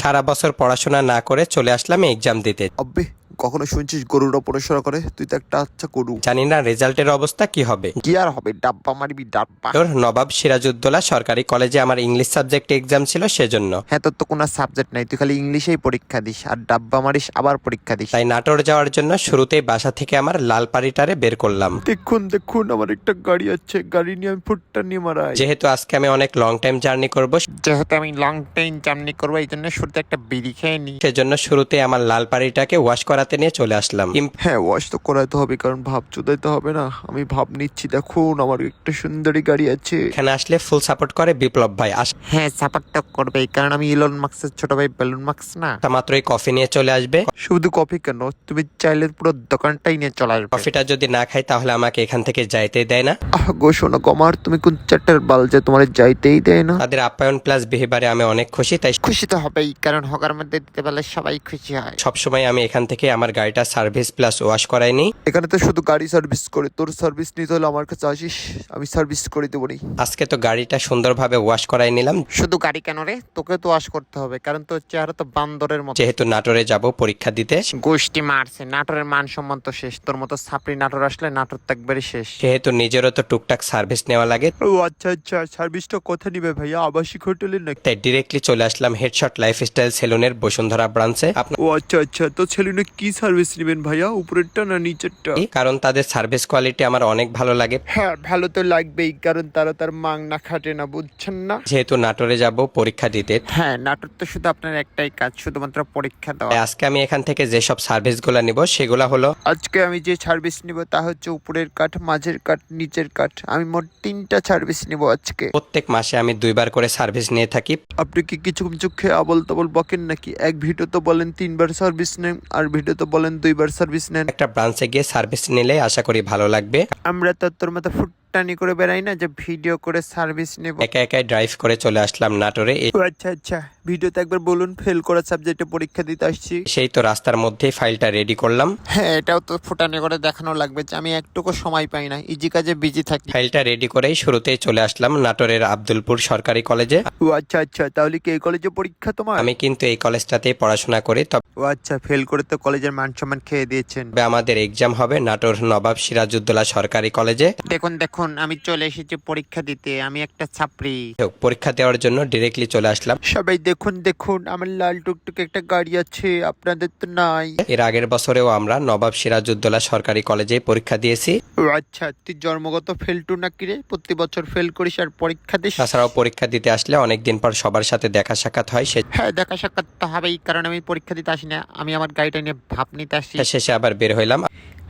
সারা বছর পড়াশোনা না করে চলে আসলাম এক্সাম দিতে। আব্বে, কখনো শুনছিস গরুরা পড়াশোনা করে? তুই তো একটা আচ্ছা গরু। জানি না রেজাল্টের অবস্থা কি হবে। কি আর হবে, ডাব্বা মারবি ডাব্বা। তোর নবাব সিরাজউদ্দৌলা সরকারি কলেজে আমার ইংলিশ সাবজেক্টে এক্সাম ছিল সেজন্য। হ্যাঁ, তোর তো কোনো সাবজেক্ট নাই, তুই খালি ইংলিশেই পরীক্ষা দিস আর ডাব্বা মারিস, আবার পরীক্ষা দিস। তাই নাটোর যাওয়ার জন্য শুরুতেই বাসা থেকে আমার লালপাড়িটারে বের করলাম। দেখুন দেখুন, আমার একটা গাড়ি আছে, গাড়ি নিয়ে আমি ফুটটা নিয়ে মারাই। যেহেতু আজকে আমি অনেক লং টাইম জার্নি করব, যেহেতু আমি লং টাইম জার্নি করবো, এই জন্য শুরুতে একটা বিড়ি খেয়ে নিই। সেজন্য শুরুতে আমার লালপাড়িটাকে ওয়াশ করাতে নিয়ে চলে আসলাম। হ্যাঁ, ওয়াশ তো করাইতে হবে, কারণ ভাব চুদাইতে হবে না। আমি ভাব নিচ্ছি, দেখুন আমার একটা সুন্দরী গাড়ি আছে। এখানে আসলে ফুল সাপোর্ট করে বিপ্লব ভাই। হ্যাঁ, সাপোর্ট তো করবে, কারণ আমি ইলন মাস্কের ছোট ভাই বেলুন মাস্ক না। আসা মাত্রই কফি নিয়ে চলে আসবে। শুধু কফি কেন, তুমি চাইলে পুরো দোকানটাই নিয়ে চলে আসবে। কফিটা যদি না খাই তাহলে আমাকে এখান থেকে যাইতে দেয় না। গো শোনো গমার, তুমি কোন চারটার বাল যে তোমার যাইতেই দেয় না। তাদের আপ্যায়ন প্লাস বিহেভিয়ারে আমি অনেক খুশি, তাই খুশি তো হবেই, কারণ হকার মধ্যে দিতে পারলে সবাই খুশি হয়। সবসময় আমি এখান থেকে আমার গাড়িটা সার্ভিস প্লাস ওয়াশ করাই নিই। এখানে তো শুধু গাড়ি সার্ভিস করে, তোর সার্ভিস নিতে হলে আমার কাছে আসিস, আমি সার্ভিস করে দেবো নি। আজকে তো গাড়িটা সুন্দরভাবে ওয়াশ করাই নিলাম। শুধু গাড়ি কেন রে, তোকে তো ওয়াশ করতে হবে, কারণ তোর চেহারা তো বান্দরের মতো। যেহেতু নাটোরে যাব পরীক্ষা দিতে, গোষ্ঠী মারছে, নাটোরের মান সম্মান তো শেষ। তোর মতো ছাপড়ি নাটোর আসলে নাটোর তো একবারই শেষ। সেহেতু নিজেরও তো টুকটাক সার্ভিস নেওয়া লাগে, ও আচ্ছা আচ্ছা, সার্ভিসটা কোথায় নিবে ভাইয়া, আবাসিক হোটেলে নাকি? তাই ডিরেক্টলি চলে আসলাম হেডশট লাইফস্টাইল সেলুনের বসুন্ধরা ব্রাঞ্চে। ও আচ্ছা আচ্ছা, তো ছেলেনে কি সার্ভিস নেবেন ভাইয়া, উপরেরটা না নিচেরটা? কারণ তাদের সার্ভিস কোয়ালিটি আমার অনেক ভালো লাগে। হ্যাঁ, ভালো তো লাগবেই, কারণ তারা তার মাং না খাটে না, বুঝছেন না? যেহেতু নাটোরে যাব পরীক্ষা দিতে, হ্যাঁ, নাটোর তো শুধু আপনার একটাই কাজ, শুধুমাত্র পরীক্ষা দেওয়া। তাই আজকে আমি এখান থেকে যেসব সার্ভিসগুলো নিব সেগুলো হলো, আজকে আমি যে সার্ভিস নিব তা হচ্ছে উপরের কাঠ, মাঝের কাঠ, নিচের কাঠ। আমি মোট 3টা সার্ভিস নিব আজকে। প্রত্যেক মাসে আমি 2বার করে সার্ভিস নিয়ে থাকি। আপনি কি কিছু কিছু খেয়ে আবল তাবল বকেন নাকি? এক ভিডিও তো বলেন 3বার সার্ভিস নেন, আর ভিডিও তো বলেন 2বার সার্ভিস নেন। একটা ব্রাঞ্চে গিয়ে সার্ভিস নিলে আশা করি ভালো লাগবে। আমরা তো তোর মতো ফুটটানি করে বেড়াই না যে ভিডিও করে সার্ভিস নেব। একা একাই ড্রাইভ করে চলে আসলাম নাটোরে। ও আচ্ছা আচ্ছা, ভিডিওতে একবার বলুন ফেল করা সাবজেক্টে পরীক্ষা দিতে আসছি। সেই তো রাস্তার মধ্যেই ফাইলটা রেডি করলাম। হ্যাঁ, এটাও তো ফুটানি করে দেখানো লাগবে যে আমি একটুকু সময় পাই না, ইজি কাজে বিজি থাকি। ফাইলটা রেডি করেই শুরুতেই চলে আসলাম নাটোরের আব্দুলপুর সরকারি কলেজে। ও আচ্ছা আচ্ছা, তাহলে কি এই কলেজে পরীক্ষা তোমার? আমি কিন্তু এই কলেজটাতেই পড়াশোনা করি, তবে ও আচ্ছা, ফেল করে তো কলেজের মান সম্মান খেয়ে দিয়েছেন। আমাদের এক্সাম হবে নাটোর নবাব সিরাজউদ্দৌলা সরকারি কলেজে। দেখুন দেখুন, আমি চলে এসেছি পরীক্ষা দিতে, আমি একটা ছাপড়ি। পরীক্ষা দেওয়ার জন্য ডিরেক্টলি চলে আসলাম। সবাই দেখুন দেখুন, আমার লাল টুকটুকে একটা গাড়ি আছে, আপনাদের তো নাই। এর আগের বছরেও আমরা নবাব সিরাজউদ্দৌলা সরকারি কলেজে পরীক্ষা দিয়েছি। ও আচ্ছা, তুই জন্মগত ফেলটু নাকি রে, প্রতি বছর ফেল করিস আর পরীক্ষা দিস? তাছাড়াও পরীক্ষা দিতে আসলে অনেকদিন পর সবার সাথে দেখা সাক্ষাৎ হয়, হ্যাঁ, দেখা সাক্ষাৎ তো হবেই, কারণ আমি পরীক্ষা দিতে আসি না, আমি আমার গাড়িটা নিয়ে ভাব নিতে আসি। শেষে আবার বের হইলাম।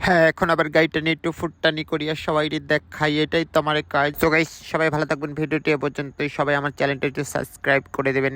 হ্যাঁ, এখন আবার গাড়িটা নিয়ে একটু ফুটটানি করি আর সবাই দেখাই, এটাই তো আমার কাজ। তো গাইস, সবাই ভালো থাকবেন, ভিডিওটি এ পর্যন্তই। সবাই আমার চ্যানেলটা একটু সাবস্ক্রাইব করে দেবেন।